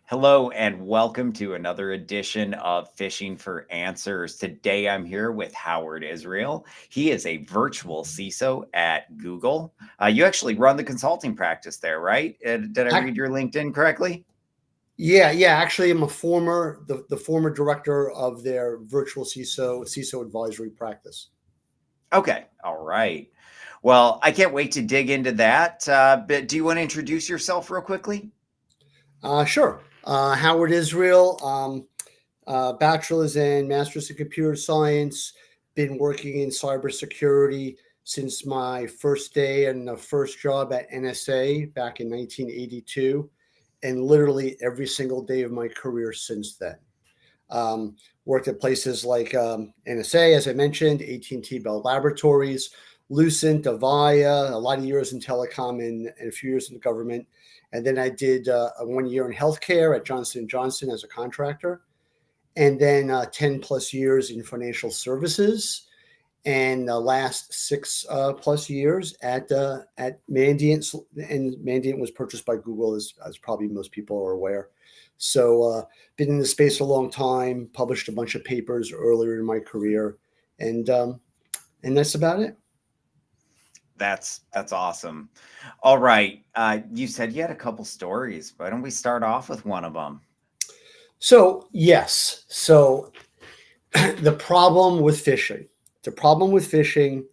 Hello and welcome to another edition of Phishing for Answers. Today I'm here with Howard Israel. He is a virtual CISO at Google. You actually run the consulting practice there, right? Did I Ac- read your LinkedIn correctly? yeah. Actually, I'm the former director of their virtual CISO advisory practice. Okay, all right. Well, I can't wait to dig into that. But do you want to introduce yourself real quickly? Sure. Howard Israel, bachelor's and master's in computer science. Been working in cybersecurity since my first day and the first job at NSA back in 1982, and literally every single day of my career since then. Worked at places like NSA, as I mentioned, AT&T Bell Laboratories, Lucent, Avaya, a lot of years in telecom and a few years in the government. And then I did 1 year in healthcare at Johnson & Johnson as a contractor. And then 10 plus years in financial services. And the last 6 plus years at Mandiant. And Mandiant was purchased by Google, as probably most people are aware. So been in the space a long time, published a bunch of papers earlier in my career, and that's about it. That's awesome. All right. You said you had a couple stories. Why don't we start off with one of them? So yes, so the problem with phishing, the problem with phishing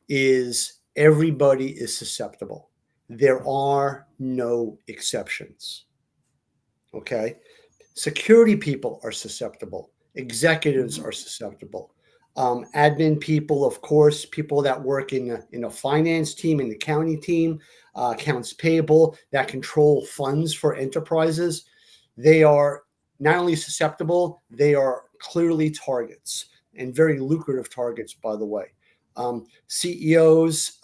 is everybody is susceptible. There are no exceptions. Okay, security people are susceptible. Executives are susceptible. Admin people, of course, people that work in a finance team, in the accounting team, accounts payable that control funds for enterprises. They are not only susceptible, they are clearly targets and very lucrative targets, by the way. CEOs,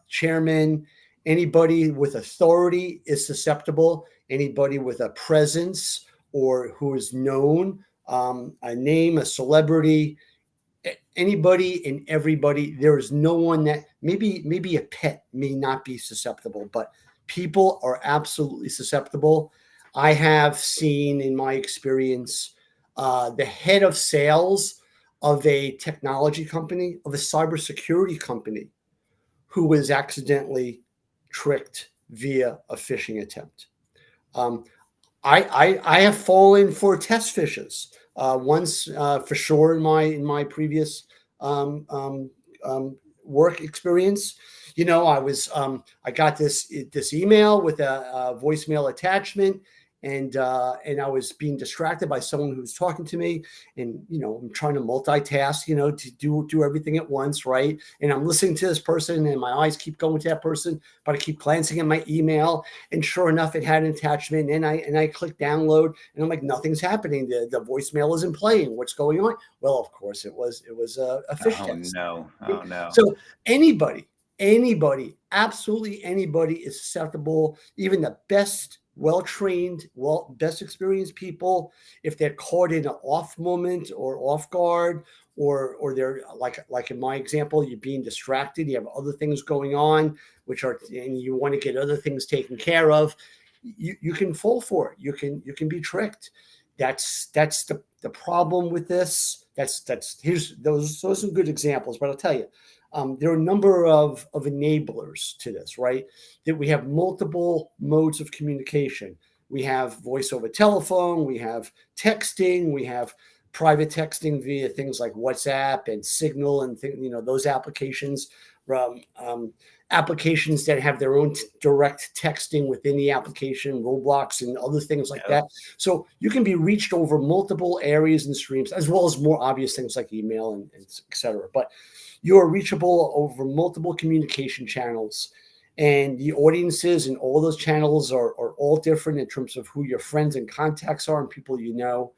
chairmen, anybody with authority is susceptible. Anybody with a presence or who is known, a name, a celebrity, anybody and everybody. There is no one that maybe a pet may not be susceptible, but people are absolutely susceptible. I have seen in my experience the head of sales of a technology company, of a cybersecurity company, who was accidentally tricked via a phishing attempt. Um, I have fallen for test fishes once for sure in my previous um, um, work experience. You know, I got this email with a voicemail attachment, and I was being distracted by someone who was talking to me, and I'm trying to multitask, to do everything at once, right? And I'm listening to this person, and my eyes keep going to that person, but I keep glancing at my email, and sure enough, it had an attachment, and I click download, and I'm like, nothing's happening. The voicemail isn't playing. What's going on? Well, of course, it was a fish Oh test. no. Oh no. So anybody, absolutely anybody is susceptible. Even the best well-trained, best experienced people, if they're caught in an off moment or off guard, or they're like in my example, you're being distracted, you have other things going on, and you want to get other things taken care of, you can fall for it. You can be tricked. That's the problem with this. That's here's those are some good examples, but I'll tell you, there are a number of enablers to this, right? That we have multiple modes of communication. We have voice over telephone, we have texting, we have private texting via things like WhatsApp and Signal and those applications. Applications that have their own direct texting within the application, Roblox and other things like Yep. that. So you can be reached over multiple areas and streams, as well as more obvious things like email and et cetera. But you are reachable over multiple communication channels. And the audiences and all those channels are all different in terms of who your friends and contacts are and people you know.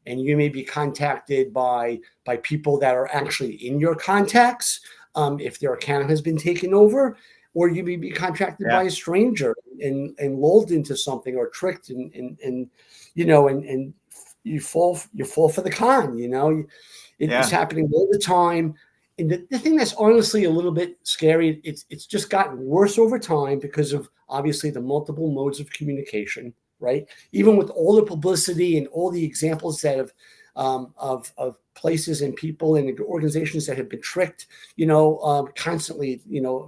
And you may be contacted by people that are actually in your contacts, if their account has been taken over, or you may be contacted by Yeah. a stranger and lulled into something or tricked and you fall for the con. It's Yeah. happening all the time. And the thing that's honestly a little bit scary, it's just gotten worse over time because of obviously the multiple modes of communication, right? Even with all the publicity and all the examples that have of places and people and organizations that have been tricked, constantly,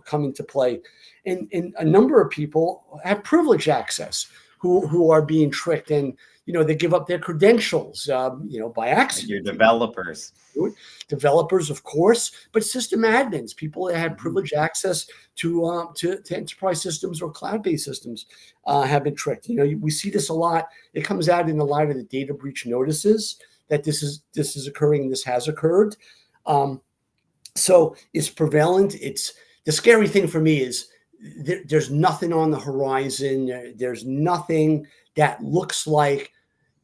come into play. And a number of people have privileged access who are being tricked, and they give up their credentials, by Like your accident. developers. Developers, of course, but system admins, people that had Mhm. privileged access to enterprise systems or cloud-based systems, have been tricked. We see this a lot. It comes out in a lot of the data breach notices that this is occurring. This has occurred. So it's prevalent. It's the scary thing for me is there's nothing on the horizon. There's nothing that looks like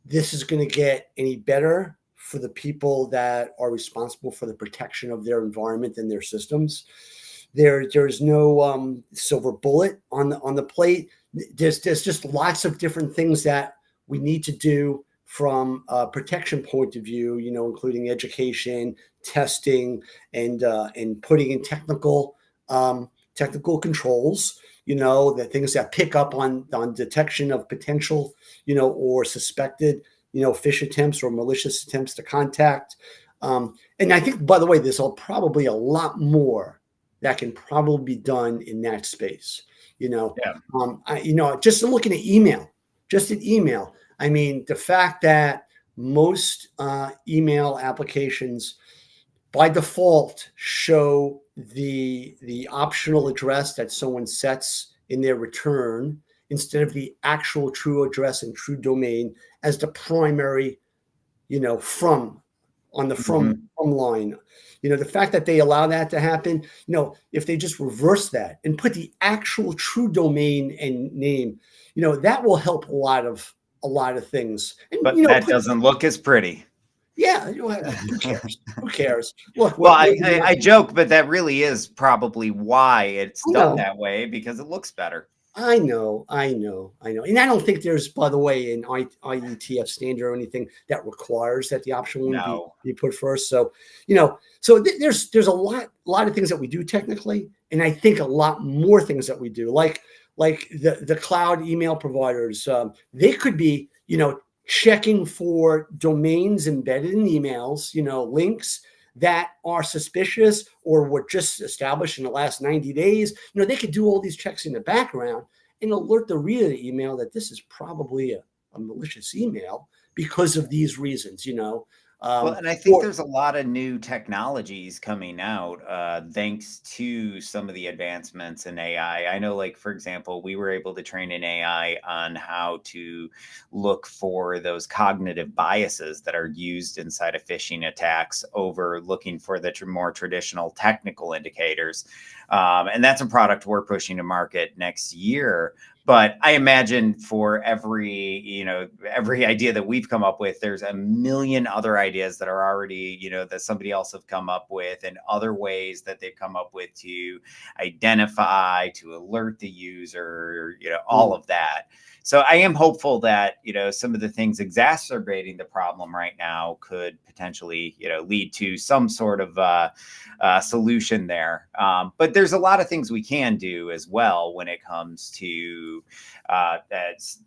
this is going to get any better for the people that are responsible for the protection of their environment and their systems. There's no silver bullet on the plate. There's just lots of different things that we need to do from a protection point of view, including education, testing, and putting in technical controls. The things that pick up on detection of potential, or suspected, phish attempts or malicious attempts to contact. And I think, by the way, there's probably a lot more that can probably be done in that space. Yeah. Just looking at email, I mean, the fact that most email applications by default show the optional address that someone sets in their return instead of the actual true address and true domain as the primary, from on the from line. The fact that they allow that to happen, if they just reverse that and put the actual true domain and name, that will help a lot of things. And But that doesn't look as pretty. yeah, who cares? Who cares? Look, Well, I joke, but that really is probably why it's done that way, because it looks better. I know. And I don't think there's, by the way, an IETF standard or anything that requires that the option one be put first. So, there's a lot of things that we do technically, and I think a lot more things that we do, like the cloud email providers. They could be, checking for domains embedded in emails, links that are suspicious or were just established in the last 90 days. They could do all these checks in the background and alert the reader of the email that this is probably a malicious email because of these reasons. Well, and I think there's a lot of new technologies coming out thanks to some of the advancements in AI. I know, like, for example, we were able to train an AI on how to look for those cognitive biases that are used inside of phishing attacks over looking for the more traditional technical indicators. And that's a product we're pushing to market next year. But I imagine for every idea that we've come up with, there's a million other ideas that are already, that somebody else have come up with, and other ways that they've come up with to identify, to alert the user, all of that. So I am hopeful that, some of the things exacerbating the problem right now could potentially, lead to some sort of solution there. But there's a lot of things we can do as well when it comes to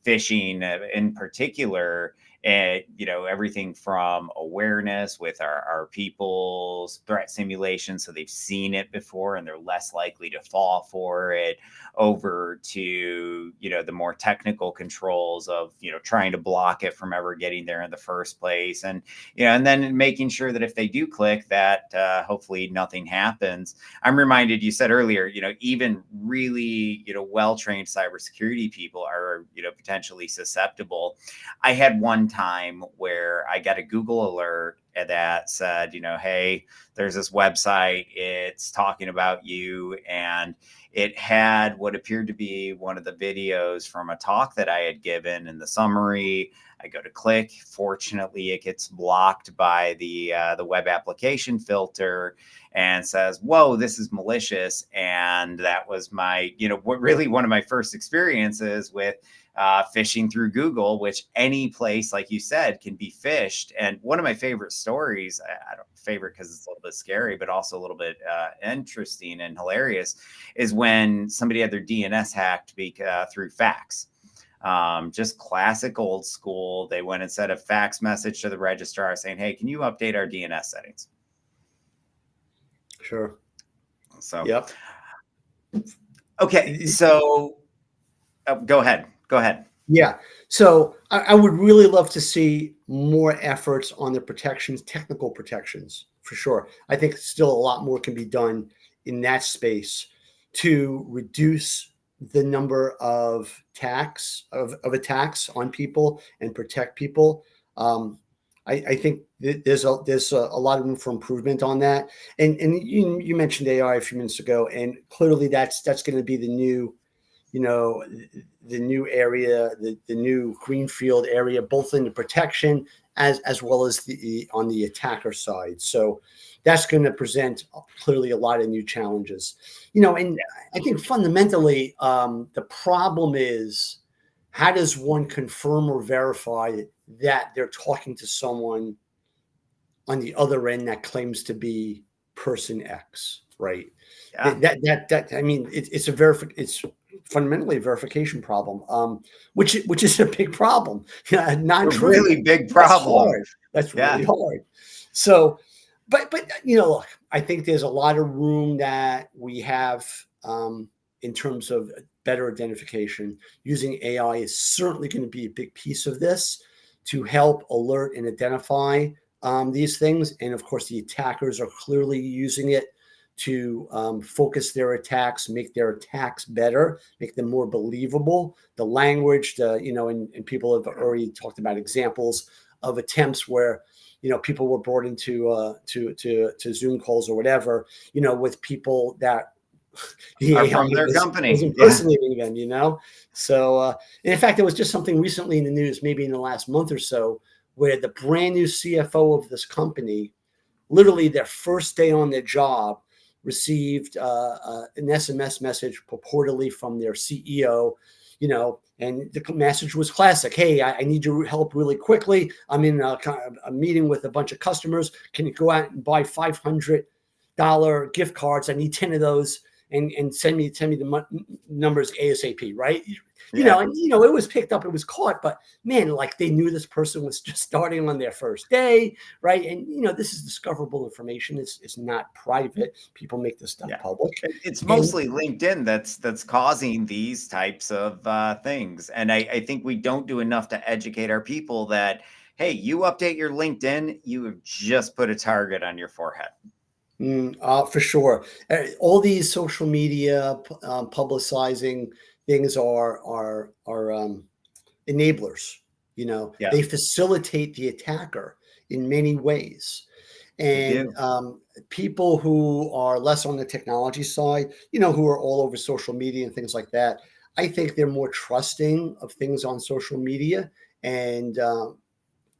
phishing in particular. And, everything from awareness with our people's threat simulation, so they've seen it before and they're less likely to fall for it, over to, the more technical controls of, trying to block it from ever getting there in the first place. And, and then making sure that if they do click that, hopefully nothing happens. I'm reminded, you said earlier, even really, well-trained cybersecurity people are, potentially susceptible. I had one time where I got a Google alert that said, hey, there's this website, it's talking about you. And it had what appeared to be one of the videos from a talk that I had given. In the summary, I go to click. Fortunately, it gets blocked by the web application filter and says, whoa, this is malicious. And that was my, really one of my first experiences with phishing through Google, which any place, like you said, can be phished. And one of my favorite stories, I don't favorite because it's a little bit scary, but also a little bit interesting and hilarious, is when somebody had their DNS hacked through fax. Just classic old school. They went and sent a fax message to the registrar saying, hey, can you update our DNS settings? Sure. So, Yep. okay. So go ahead. Go ahead. Yeah. So I would really love to see more efforts on the protections, technical protections, for sure. I think still a lot more can be done in that space to reduce the number of attacks on people and protect people. I think there's a lot of room for improvement on that. And you mentioned AI a few minutes ago, and clearly that's going to be the new, the new area, the new greenfield area, both in the protection as well as on the attacker side. So that's going to present clearly a lot of new challenges. And I think fundamentally the problem is, how does one confirm or verify that they're talking to someone on the other end that claims to be person X, right? Yeah. I mean, it's fundamentally a verification problem, which is a big problem. Not A trivial. really big That's problem. hard. That's Yeah. really hard. So, but look, I think there's a lot of room that we have in terms of better identification. Using AI is certainly going to be a big piece of this to help alert and identify these things. And of course, the attackers are clearly using it to focus their attacks, make their attacks better, make them more believable. The language, and people have already talked about examples of attempts where, people were brought into to Zoom calls or whatever, with people that the Are AI from their company. was impersonating them, So, and in fact, there was just something recently in the news, maybe in the last month or so, where the brand new CFO of this company, literally their first day on their job, received an SMS message purportedly from their CEO, and the message was classic. Hey, I need your help really quickly. I'm in a meeting with a bunch of customers. Can you go out and buy $500 gift cards? I need 10 of those. And send me the numbers ASAP, right? And it was picked up, it was caught, but man, like they knew this person was just starting on their first day, right? And this is discoverable information. It's not private. People make this stuff public. It's mostly LinkedIn that's causing these types of things, and I think we don't do enough to educate our people that, hey, you update your LinkedIn, you have just put a target on your forehead. For sure. All these social media publicizing things are enablers. They facilitate the attacker in many ways. And people who are less on the technology side, who are all over social media and things like that, I think they're more trusting of things on social media. And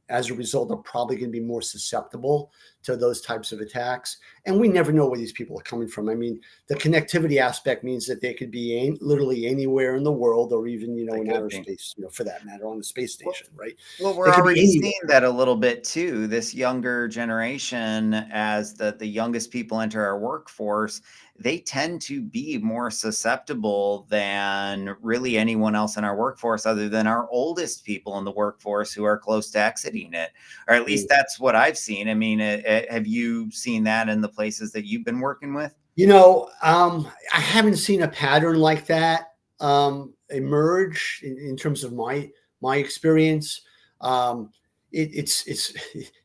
as a result, are probably going to be more susceptible to those types of attacks. And we never know where these people are coming from. I mean, the connectivity aspect means that they could be literally anywhere in the world, or even, in outer space, for that matter, on the space station, right? Well, we're already seeing that a little bit too. This younger generation, as the youngest people enter our workforce, they tend to be more susceptible than really anyone else in our workforce, other than our oldest people in the workforce who are close to exiting it. Or at least that's what I've seen. I mean, have you seen that in the places that you've been working with? I haven't seen a pattern like that emerge in terms of my experience. It's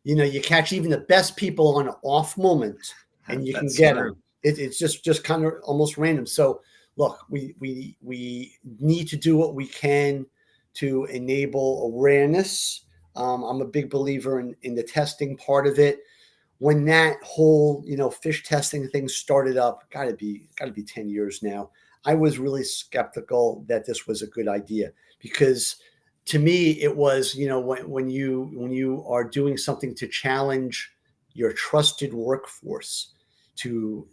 you catch even the best people on an off moment, and you can get them. It's just kind of almost random. So look, we need to do what we can to enable awareness. I'm a big believer in the testing part of it. When that whole fish testing thing started up, gotta be 10 years now, I was really skeptical that this was a good idea, because to me it was, when you are doing something to challenge your trusted workforce, to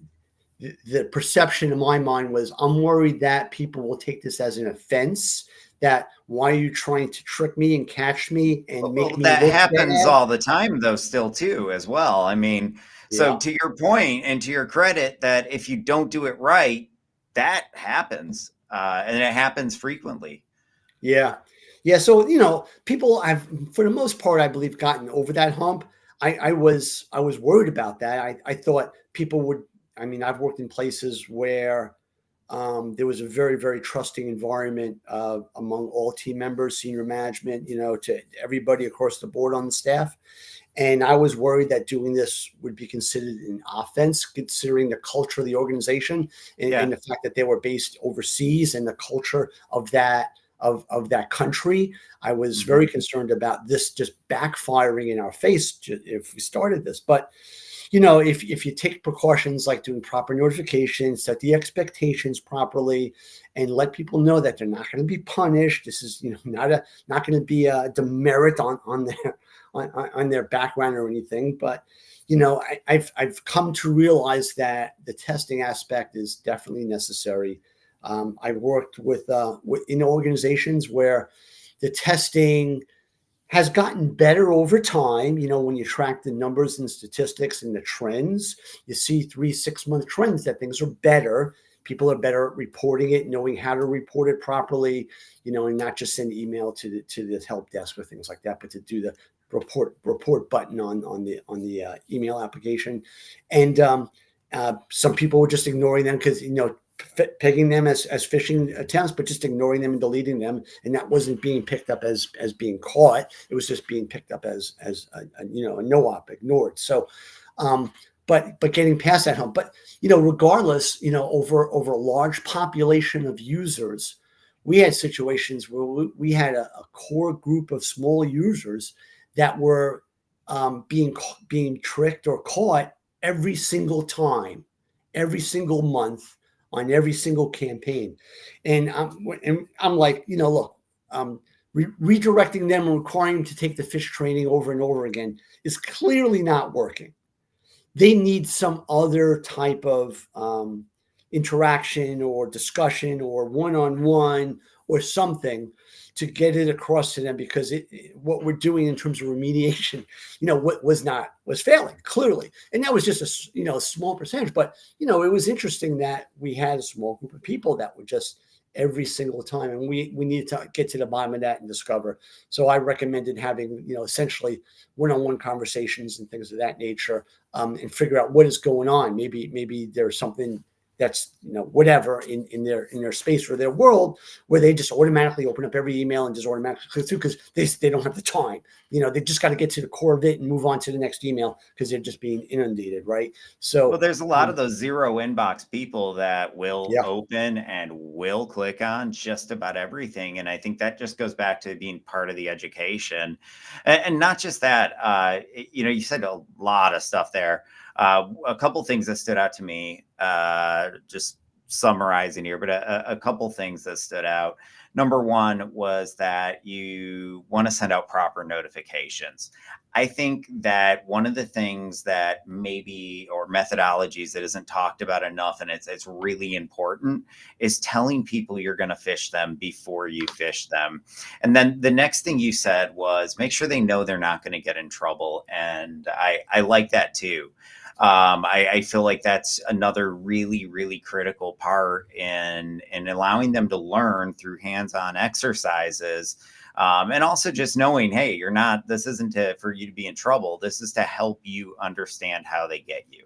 the perception in my mind was, I'm worried that people will take this as an offense. That, why are you trying to trick me and catch me and make me that look happens bad? all the time though, still too, as well. I mean, so to your point and to your credit, that if you don't do it right, that happens, and it happens frequently. Yeah. Yeah. So, people have, for the most part, I believe, gotten over that hump. I was worried about that. I thought people would, I mean, I've worked in places where there was a very, very trusting environment among all team members, senior management, to everybody across the board on the staff. And I was worried that doing this would be considered an offense, considering the culture of the organization and Yeah. the fact that they were based overseas and the culture of that country. I was Mhm. very concerned about this just backfiring in our face if we started this. But if you take precautions like doing proper notifications, set the expectations properly, and let people know that they're not going to be punished. This is not going to be a demerit on their background or anything. But I've come to realize that the testing aspect is definitely necessary. I've worked in organizations where the testing has gotten better over time. When you track the numbers and statistics and the trends, you see 3-6 month trends that things are better. People are better at reporting it, knowing how to report it properly, and not just send email to the help desk or things like that, but to do the report button on the email application. And some people were just ignoring them because pegging them as phishing attempts, but just ignoring them and deleting them, and that wasn't being picked up as being caught. It was just being picked up as a no op, ignored. So, but getting past that hump. But regardless, over a large population of users, we had situations where we had a core group of small users that were being tricked or caught every single time, every single month, on every single campaign. And I'm like, look, redirecting them and requiring them to take the fish training over and over again is clearly not working. They need some other type of interaction or discussion or one-on-one or something to get it across to them, because what we're doing in terms of remediation, what was failing clearly. And that was just a small percentage, but it was interesting that we had a small group of people that were just every single time, and we needed to get to the bottom of that and discover. So I recommended having essentially one-on-one conversations and things of that nature, and figure out what is going on. Maybe there's something that's whatever in their space or their world, where they just automatically open up every email and just automatically click through because they don't have the time. They just got to get to the core of it and move on to the next email because they're just being inundated, right? Well, So there's a lot of those zero inbox people that will yeah. open and will click on just about everything. And I think that just goes back to being part of the education. And not just that, you said a lot of stuff there. A couple things that stood out to me, just summarizing here, but a couple things that stood out. Number one was that you want to send out proper notifications. I think that one of the things that maybe, or methodologies that isn't talked about enough, and it's really important, is telling people you're going to fish them before you fish them. And then the next thing you said was make sure they know they're not going to get in trouble. And I like that too. I feel like that's another really, really critical part in allowing them to learn through hands-on exercises. And also just knowing, hey, this isn't for you to be in trouble. This is to help you understand how they get you.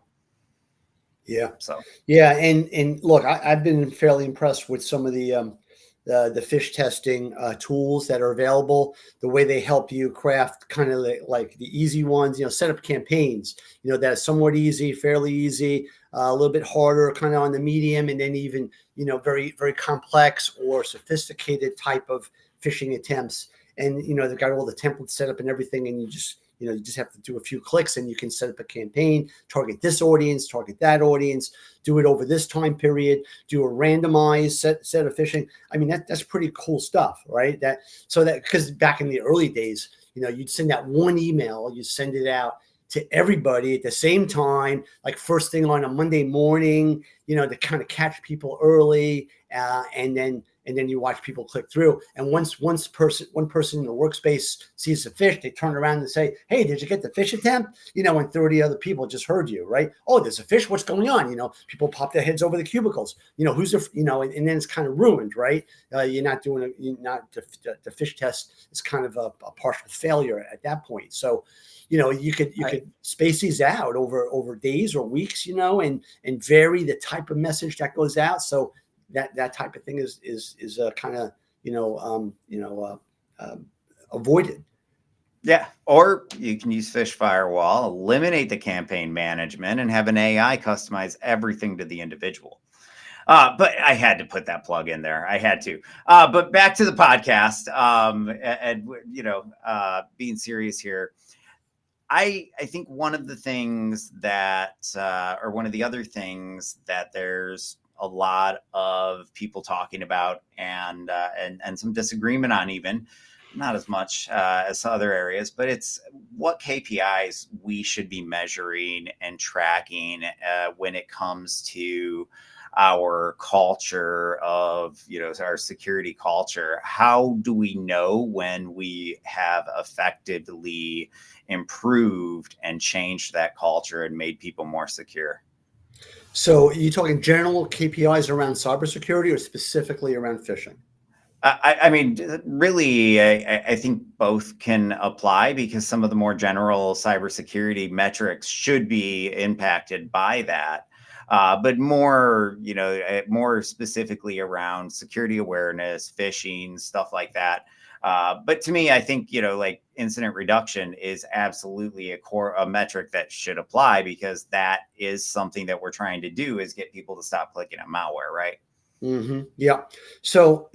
Yeah. So, Yeah. And look, I've been fairly impressed with some of the fish testing tools that are available, the way they help you craft kind of like the easy ones, set up campaigns, that is somewhat easy, fairly easy, a little bit harder kind of on the medium, and then even, very, very complex or sophisticated type of phishing attempts. And, they've got all the templates set up and everything. And you just have to do a few clicks and you can set up a campaign, target this audience, target that audience, do it over this time period, do a randomized set of phishing. I mean, that's pretty cool stuff, right? Because back in the early days, you'd send out one email, you send it out to everybody at the same time, like first thing on a Monday morning, to kind of catch people early, and then and then you watch people click through. And once one person in the workspace sees the fish, they turn around and say, "Hey, did you get the fish attempt?" And 30 other people just heard you, right? "Oh, there's a fish. What's going on?" People pop their heads over the cubicles. Who's the, and then it's kind of ruined, right? You're not doing the fish test is kind of a partial failure at that point. So, you could space these out over days or weeks, and vary the type of message that goes out. So that type of thing is kind of avoided. Yeah, or you can use Fish Firewall, eliminate the campaign management, and have an AI customize everything to the individual. But I had to put that plug in there. I had to. But back to the podcast, and being serious here. I think one of the things that, or one of the other things that there's a lot of people talking about and some disagreement on, even not as much as other areas, but it's what KPIs we should be measuring and tracking when it comes to our culture of, our security culture. How do we know when we have effectively improved and changed that culture and made people more secure? So, are you talking general KPIs around cybersecurity or specifically around phishing? I mean, really, I think both can apply, because some of the more general cybersecurity metrics should be impacted by that. But more, more specifically around security awareness, phishing, stuff like that. But to me, I think, like incident reduction is absolutely a metric that should apply, because that is something that we're trying to do, is get people to stop clicking on malware, right? Mm-hmm. Yeah. So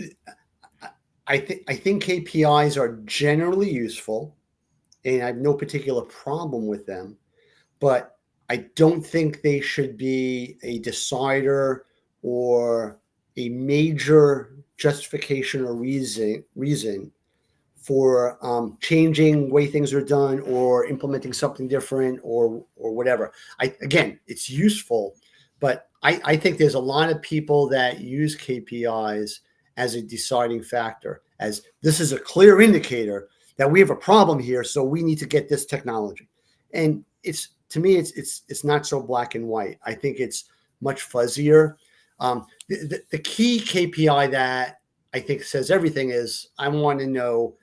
I think KPIs are generally useful, and I have no particular problem with them, but I don't think they should be a decider or a major justification or reason for changing the way things are done or implementing something different or whatever. Again, it's useful, but I think there's a lot of people that use KPIs as a deciding factor, as this is a clear indicator that we have a problem here, so we need to get this technology. And to me, it's not so black and white. I think it's much fuzzier. The key KPI that I think says everything is, I want to know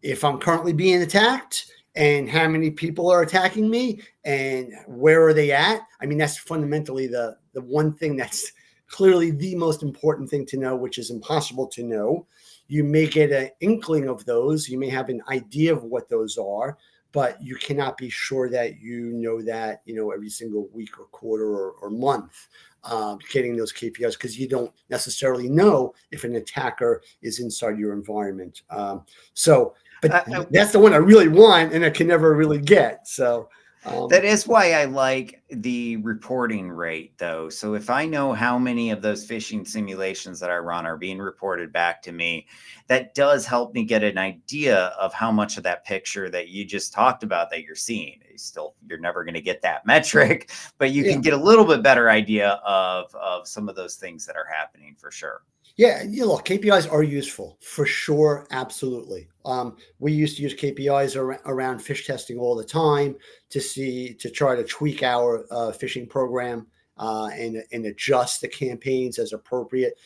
if I'm currently being attacked and how many people are attacking me and where are they at. I mean, that's fundamentally the one thing that's clearly the most important thing to know, which is impossible to know. You may get an inkling of those. You may have an idea of what those are, but you cannot be sure that that, every single week or quarter or month, getting those KPIs, because you don't necessarily know if an attacker is inside your environment. But that's the one I really want, and I can never really get. So that is why I like the reporting rate, though. So if I know how many of those phishing simulations that I run are being reported back to me, that does help me get an idea of how much of that picture that you just talked about that you're seeing. You're never going to get that metric, but you can get a little bit better idea of some of those things that are happening, for sure. Yeah, look, KPIs are useful for sure. Absolutely. We used to use KPIs around fish testing all the time to try to tweak our phishing program and adjust the campaigns as appropriate,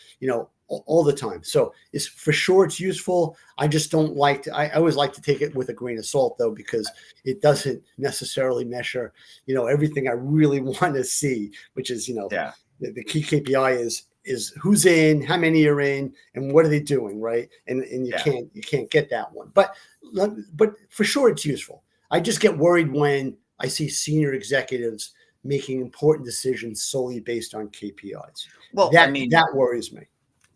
all the time. So it's for sure it's useful. I just don't like to, I always like to take it with a grain of salt, though, because it doesn't necessarily measure, everything I really want to see, which is, the key KPI is who's in, how many are in, and what are they doing, right? And you can't get that one. But for sure it's useful. I just get worried when I see senior executives making important decisions solely based on KPIs. Well, that worries me.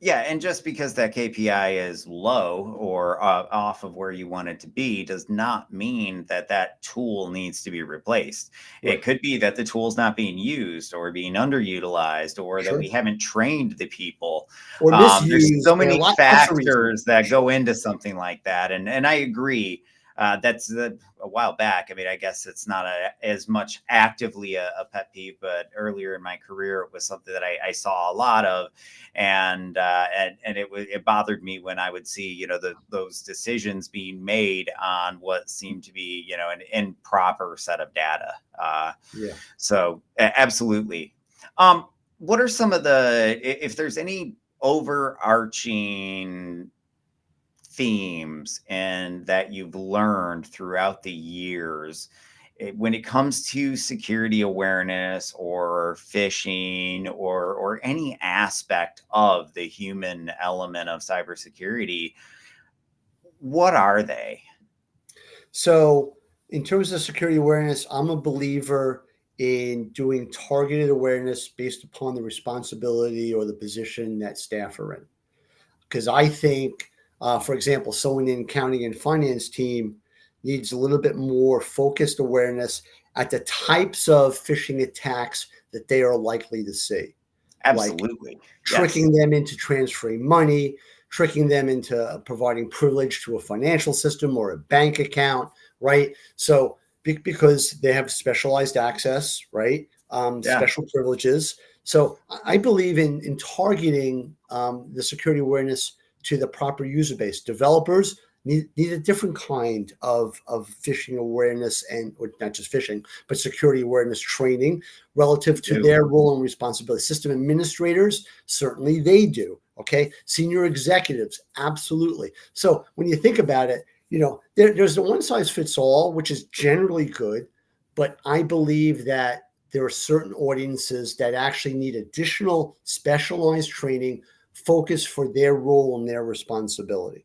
Yeah, and just because that KPI is low or off of where you want it to be does not mean that that tool needs to be replaced. Right. It could be that the tool's not being used or being underutilized, or that we haven't trained the people. Or misused. There's so many factors that go into something like that. And I agree. That's a while back. I mean, I guess it's not as much actively a pet peeve, but earlier in my career, it was something that I saw a lot of, and it bothered me when I would see, those decisions being made on what seemed to be, an improper set of data. Yeah. So absolutely. What are some of if there's any overarching themes and that you've learned throughout the years when it comes to security awareness or phishing or any aspect of the human element of cybersecurity, what are they? So, in terms of security awareness, I'm a believer in doing targeted awareness based upon the responsibility or the position that staff are in. Because I think, for example, someone in accounting and finance team needs a little bit more focused awareness at the types of phishing attacks that they are likely to see, like Absolutely. tricking Yes. them into transferring money, tricking them into providing privilege to a financial system or a bank account, right? So because they have specialized access, right? Yeah. Special privileges. So I believe in targeting the security awareness to the proper user base. Developers need a different kind of phishing awareness or not just phishing, but security awareness training relative to their role and responsibility. System administrators, certainly they do. Okay. Senior executives, absolutely. So when you think about it, there's the one size fits all, which is generally good, but I believe that there are certain audiences that actually need additional specialized training focused for their role and their responsibility.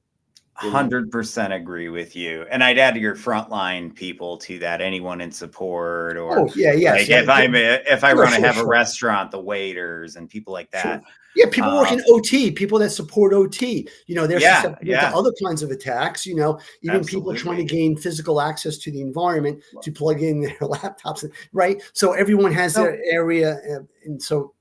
100% agree with you. And I'd add your frontline people to that, anyone in support or Oh, yeah, yes. like Yeah, if I sure, have a sure. restaurant, the waiters and people like Sure. that. Yeah, people working Um, OT, people that support OT, they're yeah, susceptible to yeah, other kinds of attacks, even people trying to absolutely. gain physical access to the environment to plug in their laptops, right? So everyone has So their area. And so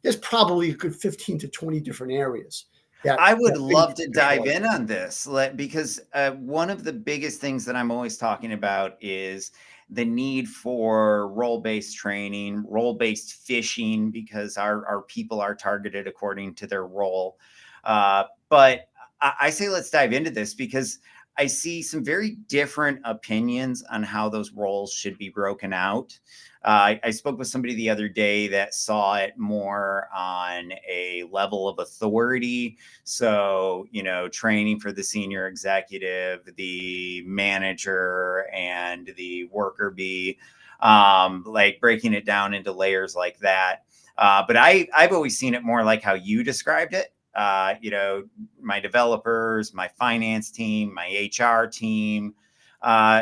there's probably a good 15 to 20 different areas I that would they love to dive specialize in in. on this because one of the biggest things that I'm always talking about is the need for role-based training, role-based phishing, because our people are targeted according to their role. But I say let's dive into this because I see some very different opinions on how those roles should be broken out. I spoke with somebody the other day that saw it more on a level of authority. So, training for the senior executive, the manager, and the worker bee, like breaking it down into layers like that. But I've always seen it more like how you described it. My developers, my finance team, my HR team.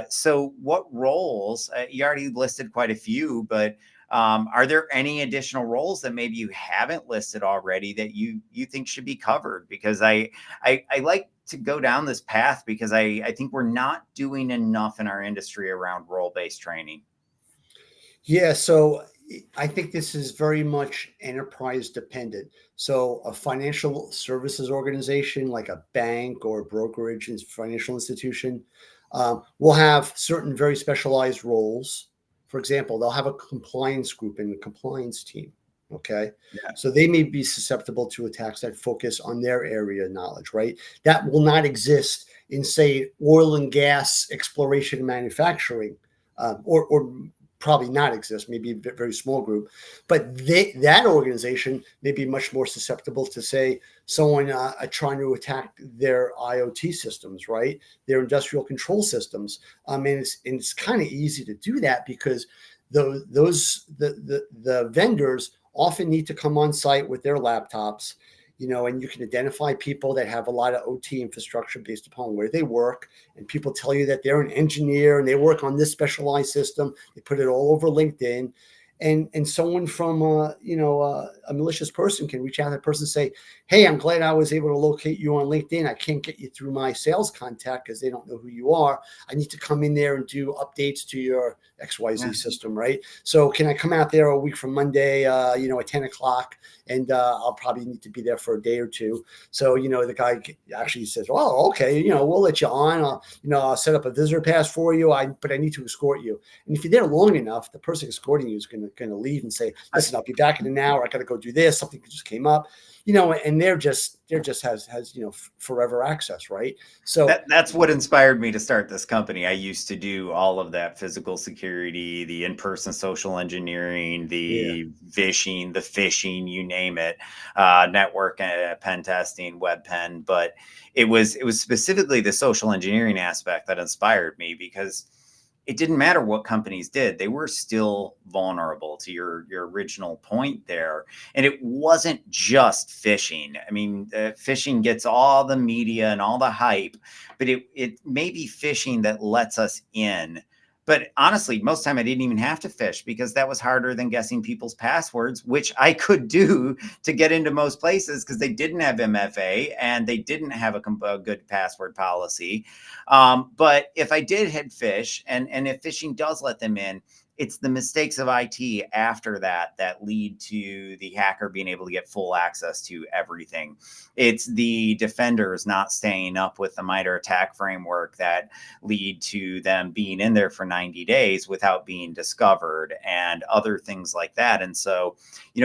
So what roles, you already listed quite a few, but are there any additional roles that maybe you haven't listed already that you think should be covered? Because I like to go down this path because I think we're not doing enough in our industry around role-based training. Yeah, so I think this is very much enterprise dependent. So a financial services organization like a bank or a brokerage and financial institution will have certain very specialized roles. For example, they'll have a compliance group and a compliance team. Okay. Yeah. So they may be susceptible to attacks that focus on their area of knowledge, right? That will not exist in, say, oil and gas exploration and manufacturing, or probably not exist, maybe a very small group, but that organization may be much more susceptible to, say, someone trying to attack their IoT systems, right? Their industrial control systems. And it's kind of easy to do that because the vendors often need to come on site with their laptops, and you can identify people that have a lot of OT infrastructure based upon where they work. And people tell you that they're an engineer and they work on this specialized system. They put it all over LinkedIn. and someone from a malicious person can reach out to that person and say, hey, I'm glad I was able to locate you on LinkedIn. I can't get you through my sales contact because they don't know who you are. I need to come in there and do updates to your XYZ system, right? So can I come out there a week from Monday, at 10 o'clock, and I'll probably need to be there for a day or two. So, the guy actually says, oh, okay, we'll let you on. I'll set up a visitor pass for you, but I need to escort you. And if you're there long enough, the person escorting you is going to leave and say, listen, I'll be back in an hour. I got to go do this. Something just came up, and they're just has forever access, right? So that's what inspired me to start this company. I used to do all of that physical security, the in-person social engineering, the phishing, you name it, network pen testing, web pen. But it was specifically the social engineering aspect that inspired me, because it didn't matter what companies did. They were still vulnerable, to your original point there. And it wasn't just phishing. I mean, phishing gets all the media and all the hype, but it may be phishing that lets us in. But honestly, most time I didn't even have to fish, because that was harder than guessing people's passwords, which I could do to get into most places, because they didn't have MFA and they didn't have a good password policy. But if I did hit fish, and if phishing does let them in, it's the mistakes of IT after that lead to the hacker being able to get full access to everything. It's the defenders not staying up with the MITRE attack framework that lead to them being in there for 90 days without being discovered, and other things like that. And so,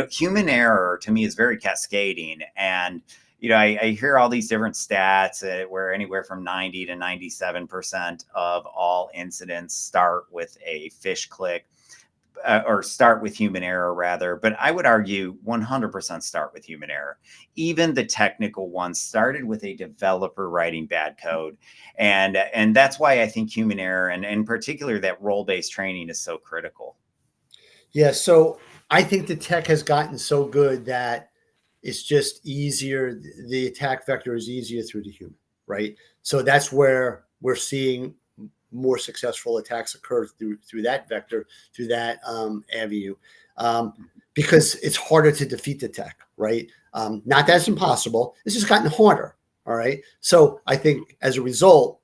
human error to me is very cascading. And I hear all these different stats where anywhere from 90 to 97% of all incidents start with a phish click, or start with human error rather. But I would argue 100% start with human error. Even the technical ones started with a developer writing bad code. And that's why I think human error, and in particular that role-based training, is so critical. Yeah. So I think the tech has gotten so good that it's just easier. The attack vector is easier through the human, right? So that's where we're seeing more successful attacks occur through that vector, through that avenue, because it's harder to defeat the tech, right? Not that it's impossible. It's just gotten harder. All right. So I think as a result,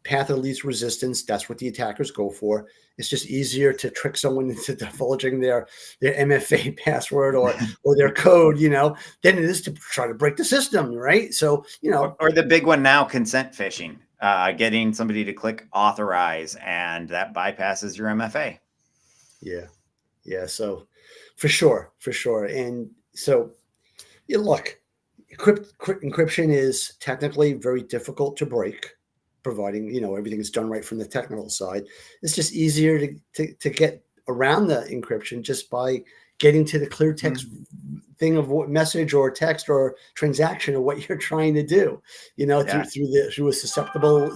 path of least resistance, that's what the attackers go for. It's just easier to trick someone into divulging their MFA password or their code, than it is to try to break the system, right? So, Or the big one now, consent phishing, getting somebody to click authorize, and that bypasses your MFA. Yeah. Yeah. So for sure. And so, look, encryption is technically very difficult to break, providing everything is done right from the technical side. It's just easier to get around the encryption just by getting to the clear text thing of what message or text or transaction or what you're trying to do, through a susceptible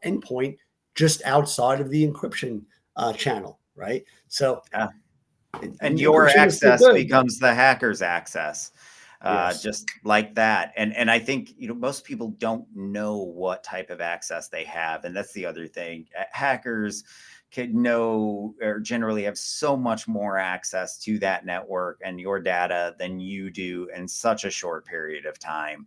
endpoint just outside of the encryption channel, right? So and your access becomes the hacker's access. Yes. Just like that. And I think, most people don't know what type of access they have. And that's the other thing. Hackers could know, or generally have, so much more access to that network and your data than you do in such a short period of time,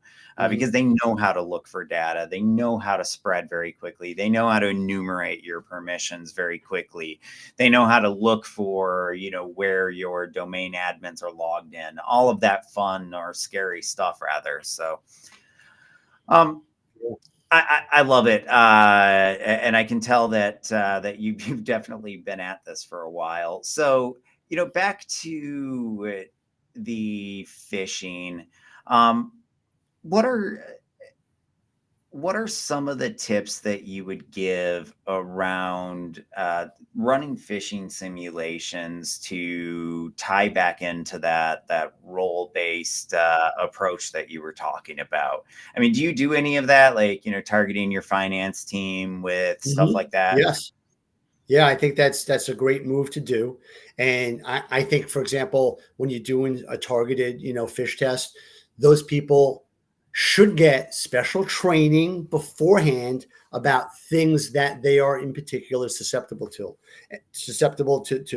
because they know how to look for data. They know how to spread very quickly. They know how to enumerate your permissions very quickly. They know how to look for, where your domain admins are logged in, all of that fun or scary stuff rather. So, I love it, and I can tell that you've definitely been at this for a while. So, back to the phishing. What are some of the tips that you would give around running phishing simulations to tie back into that role-based approach that you were talking about? I mean, do you do any of that, like, targeting your finance team with stuff like that? Yes. Yeah, I think that's a great move to do. And I think, for example, when you're doing a targeted, phish test, those people should get special training beforehand about things that they are in particular susceptible to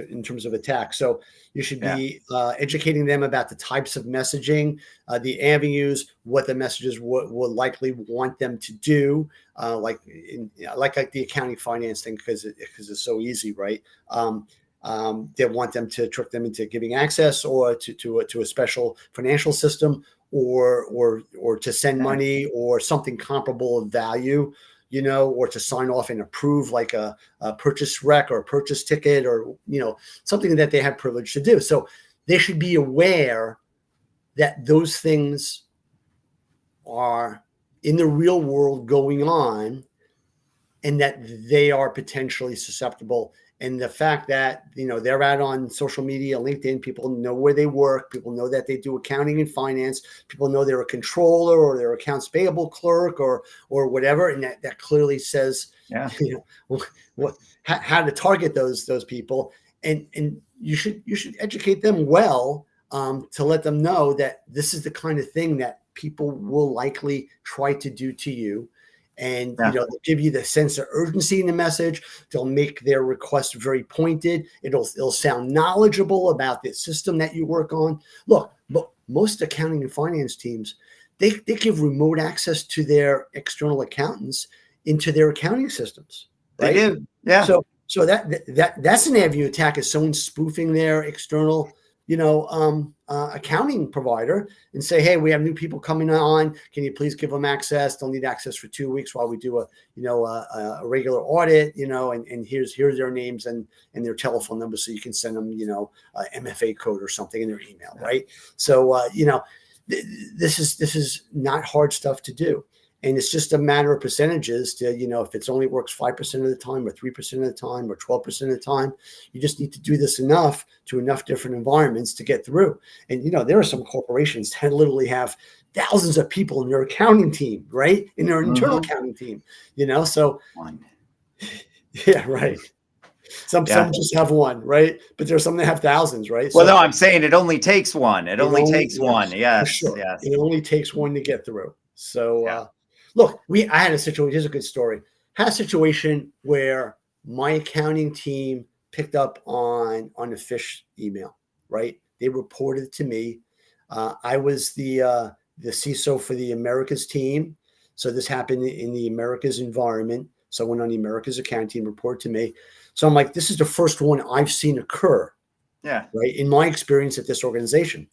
in terms of attack. So you should be educating them about the types of messaging, the avenues, what the messages will likely want them to do, like the accounting finance thing, because it's so easy, right? They want them to trick them into giving access or to a special financial system, or to send money or something comparable of value, or to sign off and approve, like a purchase rec or a purchase ticket, or something that they have privilege to do. So they should be aware that those things are in the real world going on, and that they are potentially susceptible. And the fact that, they're out on social media, LinkedIn, people know where they work. People know that they do accounting and finance. People know they're a controller or they're accounts payable clerk or whatever. And that clearly says, how to target those people. And you should educate them well, to let them know that this is the kind of thing that people will likely try to do to you. And they'll give you the sense of urgency in the message. They'll make their request very pointed. It'll sound knowledgeable about the system that you work on. Look, most accounting and finance teams, they give remote access to their external accountants into their accounting systems. Right? They do, yeah. So that's an avenue attack, is someone spoofing their external accounting provider and say, hey, we have new people coming on. Can you please give them access? They'll need access for 2 weeks while we do a regular audit, and here's their names and their telephone numbers, so you can send them, a MFA code or something in their email. Right. So, this is not hard stuff to do. And it's just a matter of percentages to, if it only works 5% of the time or 3% of the time or 12% of the time, you just need to do this enough to enough different environments to get through. And, there are some corporations that literally have thousands of people in their accounting team, right? In their internal accounting team, so yeah, right. Some just have one, right? But there's some that have thousands, right? Well, no, I'm saying it only takes one. It only takes one. Yes, for sure. Yes. It only takes one to get through. So, look, I had a situation. Here's a good story. Had a situation where my accounting team picked up on a phish email, right? They reported to me. I was the CISO for the Americas team. So this happened in the Americas environment. Someone on the Americas accounting team reported to me. So I'm like, this is the first one I've seen occur. Yeah. Right. In my experience at this organization.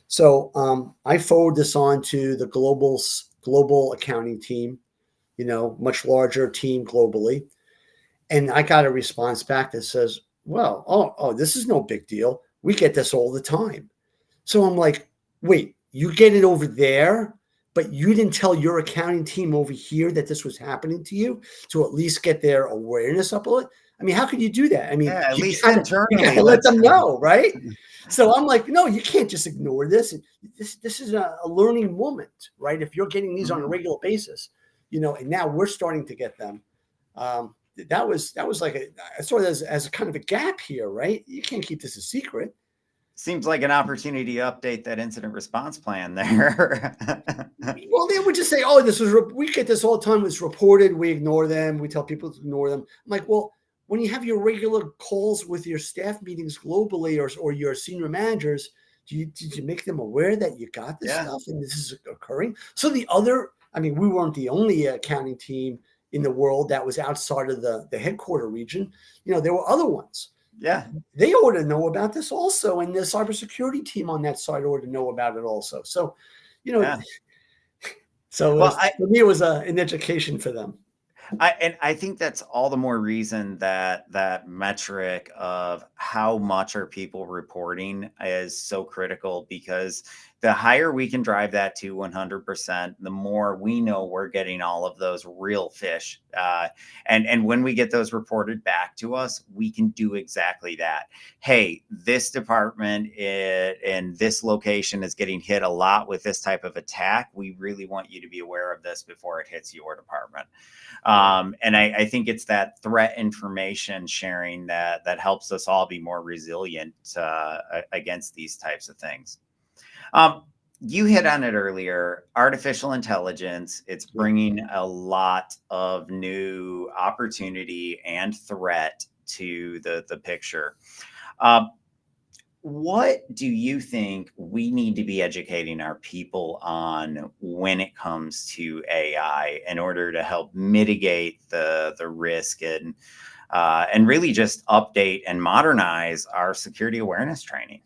So I forward this on to the global accounting team, much larger team globally. And I got a response back that says, well, this is no big deal. We get this all the time. So I'm like, wait, you get it over there, but you didn't tell your accounting team over here that this was happening to you, to at least get their awareness up a little? I mean, how could you do that? I mean, at least internally, you gotta let them know, right? So I'm like, no, you can't just ignore this. This is a learning moment, right? If you're getting these on a regular basis, and now we're starting to get them. That was like I saw it as a kind of a gap here, right? You can't keep this a secret. Seems like an opportunity to update that incident response plan there. Well, they would just say, oh, we get this all the time. It's reported. We ignore them. We tell people to ignore them. I'm like, well, when you have your regular calls with your staff meetings globally or your senior managers, did you make them aware that you got this stuff and this is occurring? So we weren't the only accounting team in the world that was outside of the headquarter region. There were other ones. Yeah. They ought to know about this also. And the cybersecurity team on that side ought to know about it also. So, for me, it was an education for them. I think that's all the more reason that metric of how much are people reporting is so critical, because the higher we can drive that to 100%, the more we know we're getting all of those real fish. And when we get those reported back to us, we can do exactly that. Hey, this department in this location is getting hit a lot with this type of attack. We really want you to be aware of this before it hits your department. And I think it's that threat information sharing that helps us all be more resilient against these types of things. you hit on it earlier, artificial intelligence, it's Yeah. bringing a lot of new opportunity and threat to the picture. Uh, what do you think we need to be educating our people on when it comes to AI in order to help mitigate the risk and really just update and modernize our security awareness training?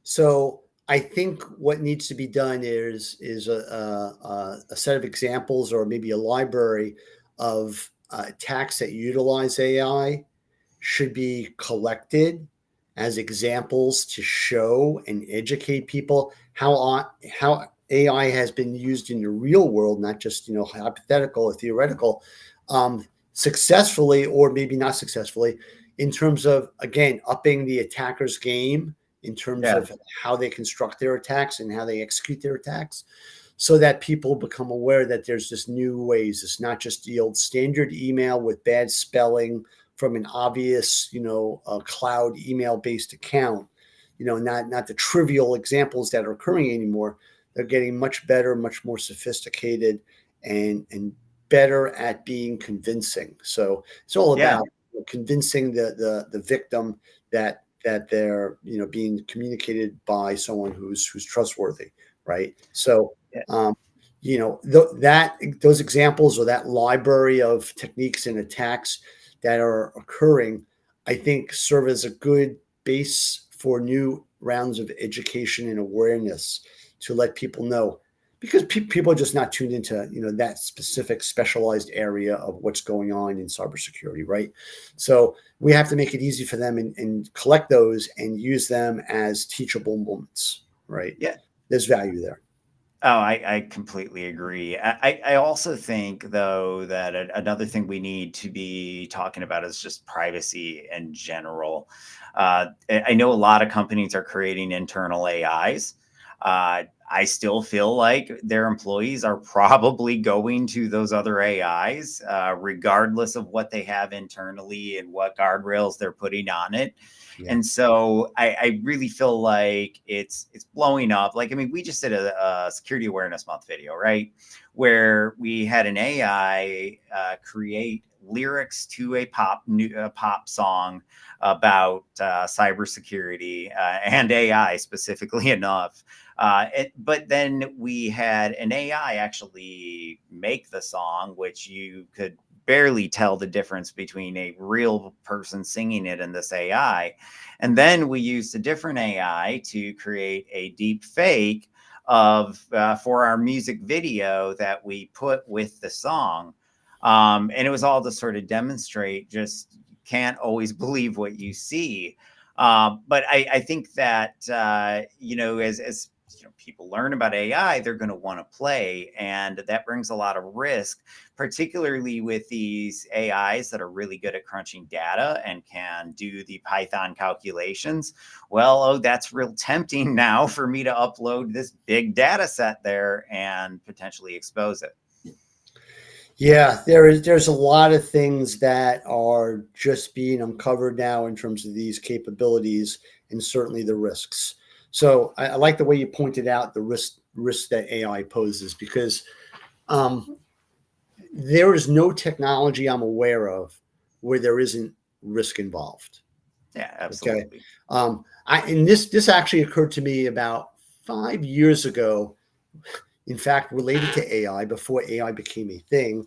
So I think what needs to be done is a set of examples or maybe a library of attacks that utilize AI should be collected as examples to show and educate people how AI has been used in the real world, not just hypothetical or theoretical, successfully or maybe not successfully, in terms of again upping the attacker's game in terms Yeah. of how they construct their attacks and how they execute their attacks, so that people become aware that there's just new ways. It's not just the old standard email with bad spelling from an obvious, cloud email based account, not the trivial examples that are occurring anymore. They're getting much better, much more sophisticated, and better at being convincing. So it's all Yeah. about convincing the victim that they're being communicated by someone who's trustworthy, right? So Yeah. um, those examples or that library of techniques and attacks that are occurring, I think, serve as a good base for new rounds of education and awareness to let people know, because people are just not tuned into that specific specialized area of what's going on in cybersecurity, right? So we have to make it easy for them and collect those and use them as teachable moments, right? Yeah. There's value there. Oh, I completely agree. I also think, though, that another thing we need to be talking about is just privacy in general. I know a lot of companies are creating internal AIs. I still feel like their employees are probably going to those other AIs, regardless of what they have internally and what guardrails they're putting on it. Yeah. And so I really feel like it's blowing up. Like, I mean, we just did a security awareness month video, right? Where we had an AI create lyrics to a pop song about cybersecurity and AI specifically enough. But then we had an AI actually make the song, which you could barely tell the difference between a real person singing it and this AI. And then we used a different AI to create a deep fake of for our music video that we put with the song. And it was all to sort of demonstrate just you can't always believe what you see. But I think that as people learn about AI, they're going to want to play, and that brings a lot of risk, particularly with these AIs that are really good at crunching data and can do the Python calculations. Well, oh, that's real tempting now for me to upload this big data set there and potentially expose it. Yeah, there's a lot of things that are just being uncovered now in terms of these capabilities and certainly the risks. So I like the way you pointed out the risk that AI poses, because um, there is no technology I'm aware of where there isn't risk involved. Yeah, Okay. absolutely. And this actually occurred to me about 5 years ago. In fact, related to AI, before AI became a thing,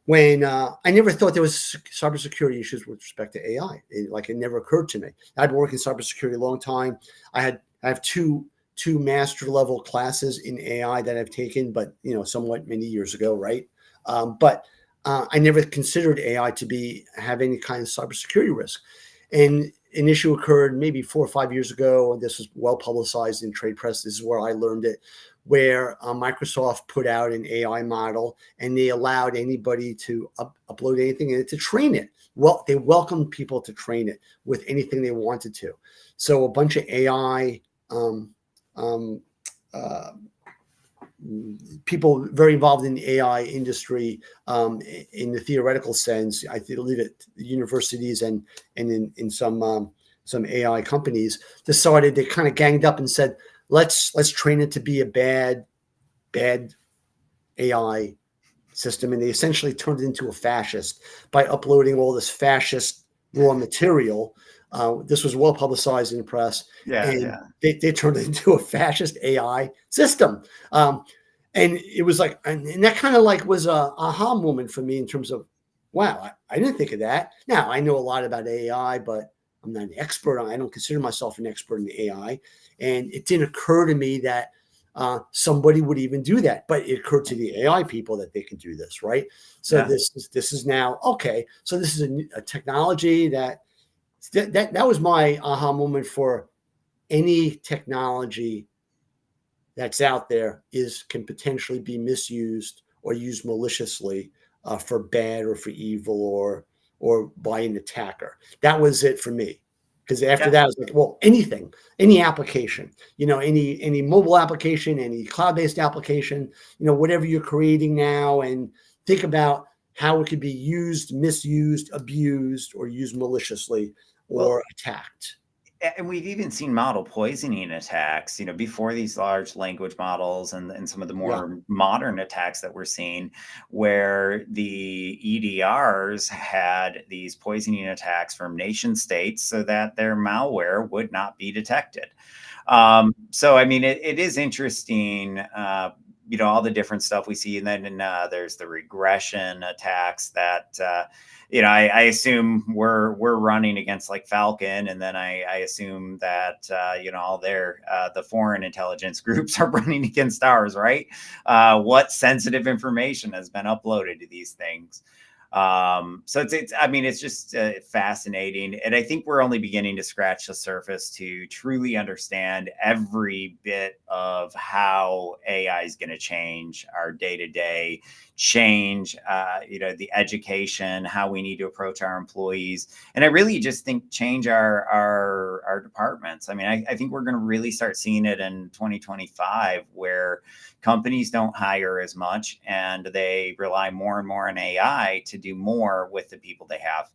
when I never thought there was cybersecurity issues with respect to AI. It never occurred to me. I've been working in cybersecurity a long time. I have two master level classes in AI that I've taken, but somewhat many years ago, right? But I never considered AI to have any kind of cybersecurity risk. And an issue occurred maybe 4 or 5 years ago. This was well publicized in trade press. This is where I learned it, where Microsoft put out an AI model and they allowed anybody to upload anything in it to train it. Well, they welcomed people to train it with anything they wanted to. So a bunch of AI uh, people very involved in the AI industry, in the theoretical sense, I believe at universities and in some AI companies, decided they kind of ganged up and said, let's train it to be a bad AI system. And they essentially turned it into a fascist by uploading all this fascist raw material. This was well publicized in the press, Yeah, and yeah, they turned it into a fascist AI system. And it was like, and that kind of like was a aha moment for me in terms of, wow, I didn't think of that. Now I know a lot about AI, but I'm not an expert. I don't consider myself an expert in AI. And it didn't occur to me that somebody would even do that. But it occurred to the AI people that they can do this, right? So yeah. this is now okay. So this is a technology that was my aha moment for any technology that's out there can potentially be misused or used maliciously for bad or for evil or by an attacker. That was it for me. Because after Yeah. that, I was like, well, anything, any application, any mobile application, any cloud-based application, whatever you're creating now, and think about how it could be used, misused, abused, or used maliciously Well, or attacked. and we've even seen model poisoning attacks, before these large language models and some of the Yeah. more modern attacks that we're seeing, where the EDRs had these poisoning attacks from nation states so that their malware would not be detected. So, I mean, it is interesting, all the different stuff we see. And then there's the regression attacks that, I assume we're running against like Falcon. And then I assume that, all the foreign intelligence groups are running against ours, right? What sensitive information has been uploaded to these things? So I mean, it's just fascinating. And I think we're only beginning to scratch the surface to truly understand every bit of how AI is going to change our day to day, change, the education, how we need to approach our employees. And I really just think change our departments. I mean, I think we're going to really start seeing it in 2025, where companies don't hire as much and they rely more and more on AI to do more with the people they have.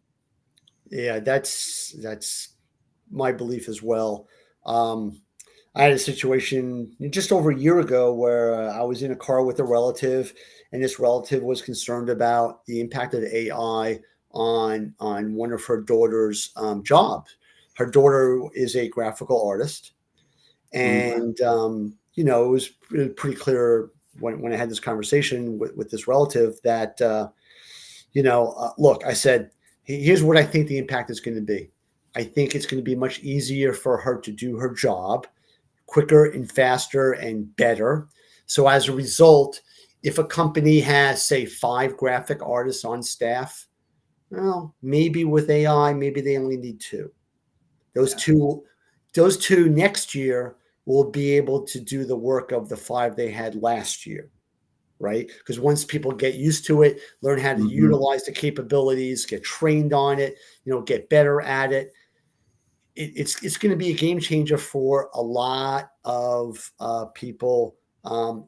Yeah, that's my belief as well. Um, I had a situation just over a year ago where I was in a car with a relative, and this relative was concerned about the impact of AI on one of her daughter's jobs. Her daughter is a graphical artist, Ooh. and it was pretty clear when I had this conversation with this relative that look, I said, here's what I think the impact is going to be. I think it's going to be much easier for her to do her job quicker and faster and better. So as a result, if a company has, say, 5 graphic artists on staff, well, maybe with AI, maybe they only need 2. Those Yeah. two, those two next year will be able to do the work of the 5 they had last year, right? Because once people get used to it, learn how to Mhm. utilize the capabilities, get trained on it, get better at it, it's going to be a game changer for a lot of people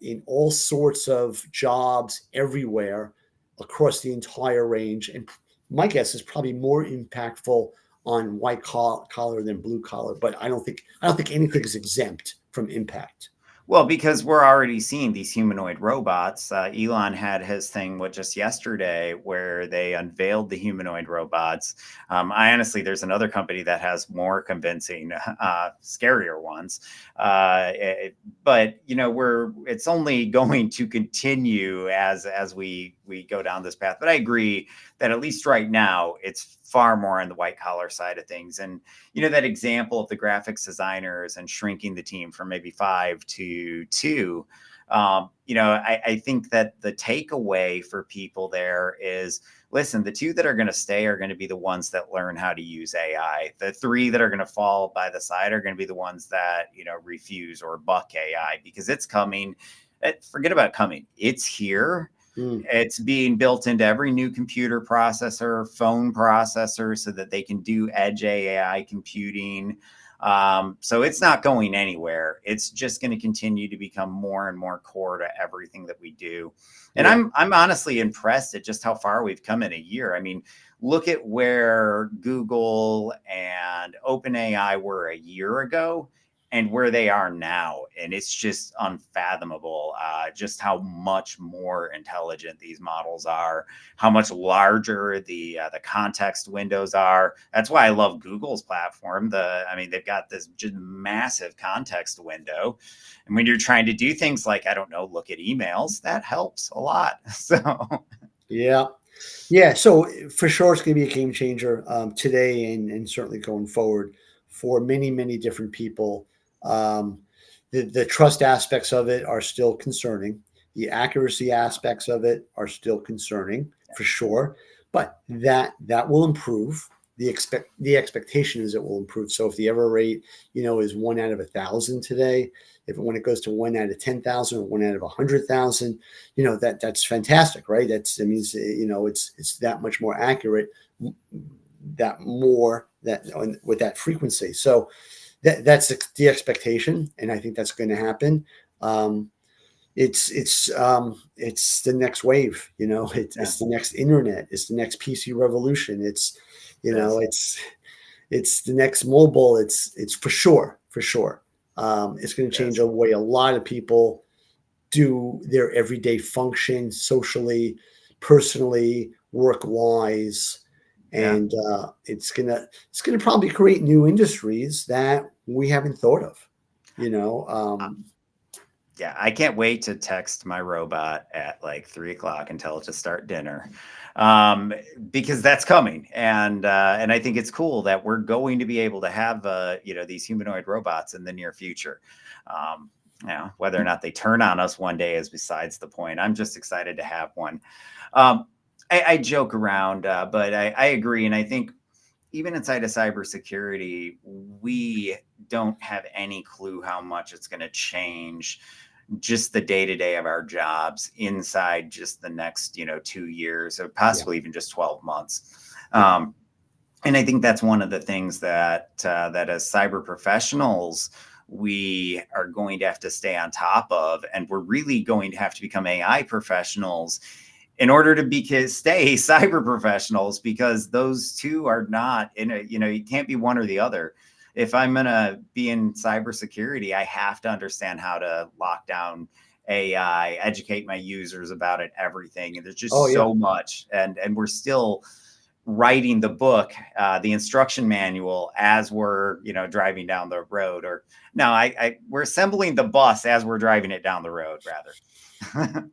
in all sorts of jobs everywhere across the entire range. And my guess is probably more impactful on white collar than blue collar. But I don't think anything is exempt from impact. Well, because we're already seeing these humanoid robots. Elon had his thing just yesterday where they unveiled the humanoid robots. I honestly, there's another company that has more convincing, scarier ones. But it's only going to continue as we go down this path. But I agree that at least right now, it's far more on the white collar side of things. And that example of the graphics designers and shrinking the team from maybe 5 to 2. I think that the takeaway for people there is, listen, the 2 that are going to stay are going to be the ones that learn how to use AI. The 3 that are going to fall by the side are going to be the ones that, refuse or buck AI, because it's coming. Forget about coming. It's here. Mm. It's being built into every new computer processor, phone processor, so that they can do edge AI computing. So it's not going anywhere. It's just going to continue to become more and more core to everything that we do. And Yeah. I'm honestly impressed at just how far we've come in a year. I mean, look at where Google and OpenAI were a year ago. and where they are now. And it's just unfathomable just how much more intelligent these models are, how much larger the context windows are. That's why I love Google's platform. I mean, they've got this just massive context window. And when you're trying to do things like, I don't know, look at emails, that helps a lot. So Yeah. Yeah. So for sure, it's going to be a game changer today and certainly going forward for many, many different people. Um, the trust aspects of it are still concerning. The accuracy aspects of it are still concerning for sure, but that will improve. The expectation is it will improve. So if the error rate, is 1 out of 1,000 today, when it goes to 1 out of 10,000 or 1 out of 100,000, that's fantastic, right? That means it's that much more accurate, with that frequency. So that's the expectation, and I think that's going to happen. It's the next wave. It's the next internet. It's the next PC revolution. It's it's the next mobile. It's for sure. It's going to change the way a lot of people do their everyday function, socially, personally, work wise, and it's gonna probably create new industries that we haven't thought of. Yeah, I can't wait to text my robot at like 3 o'clock and tell it to start dinner, because that's coming, and I think it's cool that we're going to be able to have these humanoid robots in the near future. Whether or not they turn on us one day is besides the point. I'm just excited to have one. I joke around, but I agree, and I think even inside of cybersecurity, we don't have any clue how much it's going to change just the day-to-day of our jobs inside just the next 2 years or possibly even just 12 months. And I think that's one of the things that as cyber professionals we are going to have to stay on top of, and we're really going to have to become AI professionals in order to stay cyber professionals, because those two are not you can't be one or the other. If I'm going to be in cybersecurity, I have to understand how to lock down AI, educate my users about it, everything. And there's just so much. And we're still writing the book, the instruction manual as we're, driving down the road. Or no, we're assembling the bus as we're driving it down the road, rather.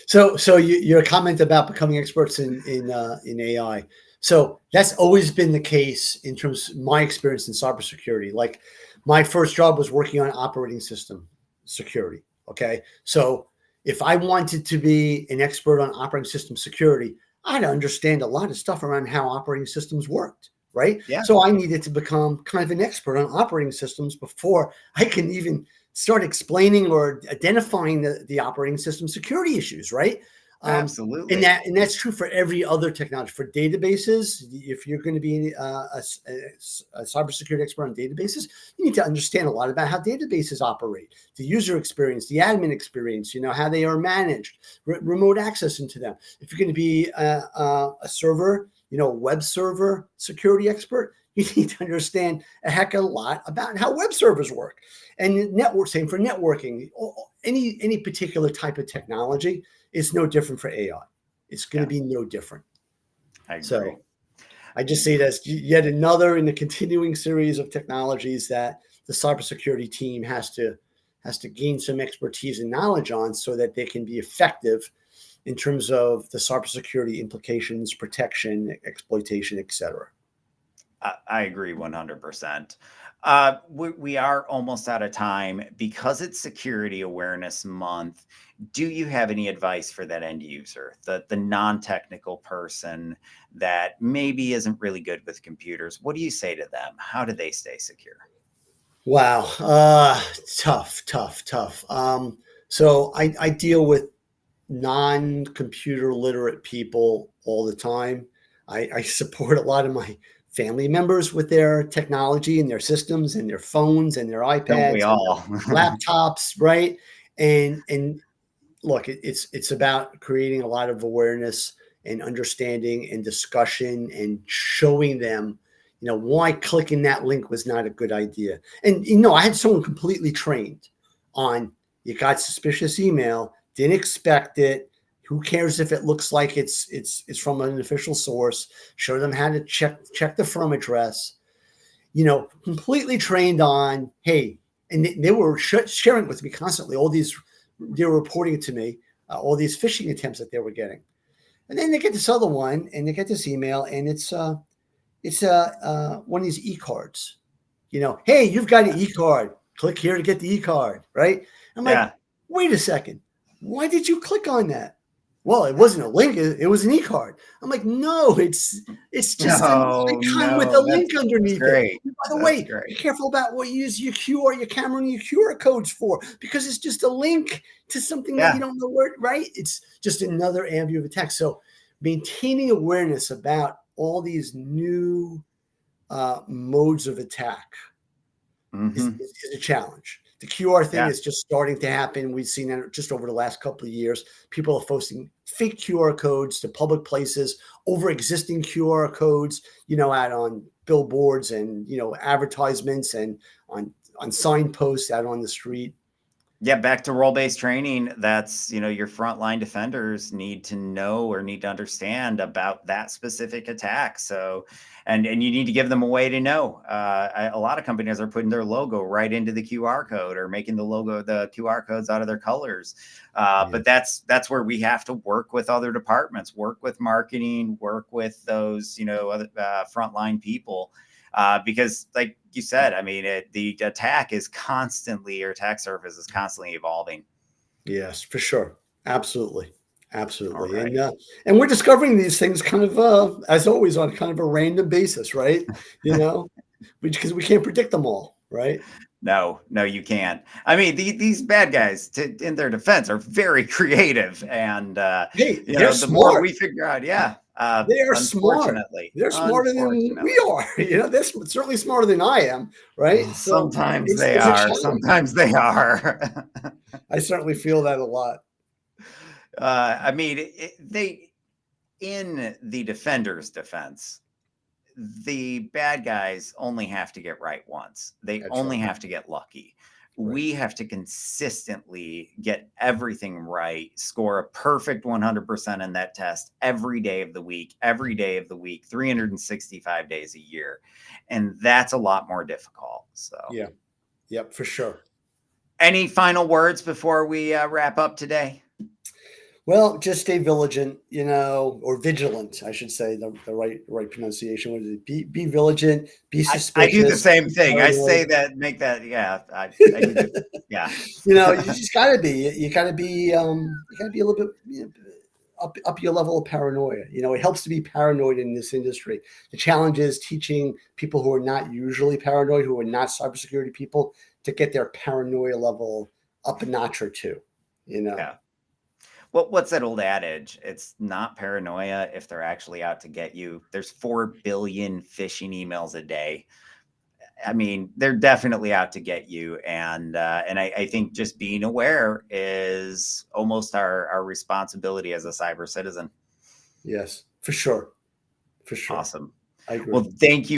So your comment about becoming experts in AI. So that's always been the case in terms of my experience in cybersecurity. Like my first job was working on operating system security. Okay. So if I wanted to be an expert on operating system security, I had to understand a lot of stuff around how operating systems worked. Right. Yeah. So I needed to become kind of an expert on operating systems before I can even start explaining or identifying the operating system security issues. Right. Absolutely. And that's true for every other technology. For databases, if you're going to be a cybersecurity expert on databases, you need to understand a lot about how databases operate, the user experience, the admin experience, how they are managed, remote access into them. If you're going to be a server, web server security expert, you need to understand a heck of a lot about how web servers work. And same for networking, any particular type of technology. It's no different for AI. It's going to be no different. I agree. So I just see it as yet another in the continuing series of technologies that the cybersecurity team has to gain some expertise and knowledge on, so that they can be effective in terms of the cybersecurity implications, protection, exploitation, et cetera. I agree 100%. We are almost out of time. Because it's Security Awareness Month, do you have any advice for that end user, the non-technical person that maybe isn't really good with computers? What do you say to them? How do they stay secure? Wow. Tough. So I deal with non-computer literate people all the time. I support a lot of my family members with their technology and their systems and their phones and their Don't we iPads and all? laptops, right? And look, it's about creating a lot of awareness and understanding and discussion and showing them, why clicking that link was not a good idea. And, I had someone completely trained on, you got suspicious email, didn't expect it. Who cares if it looks like it's from an official source? Show them how to check the firm address. Completely trained on, hey, and they were sharing with me constantly they were reporting to me all these phishing attempts that they were getting. And then they get this other one, and they get this email, and it's one of these e-cards. Hey, you've got an e-card. Click here to get the e-card, right? I'm like, wait a second. Why did you click on that? Well, it wasn't a link. It was an e-card. I'm like, no, it's just an icon with a link underneath it. And by the way, be careful about what you use your camera and your QR codes for, because it's just a link to something that you don't know where, right? It's just another avenue of attack. So maintaining awareness about all these new modes of attack is a challenge. The QR thing is just starting to happen. We've seen it just over the last couple of years. People are posting fake QR codes to public places over existing QR codes, out on billboards and, advertisements and on signposts out on the street. Yeah, back to role-based training. That's, your frontline defenders need to know or need to understand about that specific attack. So, and you need to give them a way to know. A lot of companies are putting their logo right into the QR code, or making the QR codes out of their colors. But that's where we have to work with other departments, work with marketing, work with those, other frontline people. Because like you said, I mean, the attack is constantly, your attack surface is constantly evolving. Yes, for sure. Absolutely. Absolutely. Right. And we're discovering these things kind of, as always, on kind of a random basis, right? Because we can't predict them all, right? No, you can't. I mean, these bad guys, in their defense, are very creative, and hey, they're smart. More we figure out, they are smart. They're smarter than we are. They're certainly smarter than I am, right? So sometimes they are. Sometimes they are. I certainly feel that a lot. I mean, in the defender's defense, the bad guys only have to get right once. They only have to get lucky. Right. We have to consistently get everything right, score a perfect 100% in that test every day of the week, 365 days a year. And that's a lot more difficult. So, Yep, for sure. Any final words before we wrap up today? Well, just stay vigilant, or vigilant, I should say, the right pronunciation. What is it? Be vigilant, be suspicious. I do the same thing. I say that, make that, I do you just gotta be. You gotta be a little bit up your level of paranoia. It helps to be paranoid in this industry. The challenge is teaching people who are not usually paranoid, who are not cybersecurity people, to get their paranoia level up a notch or two. Yeah. Well, what's that old adage? It's not paranoia if they're actually out to get you. There's 4 billion phishing emails a day. I mean, they're definitely out to get you. And I think just being aware is almost our responsibility as a cyber citizen. Yes, for sure. Awesome. I agree. Well, thank you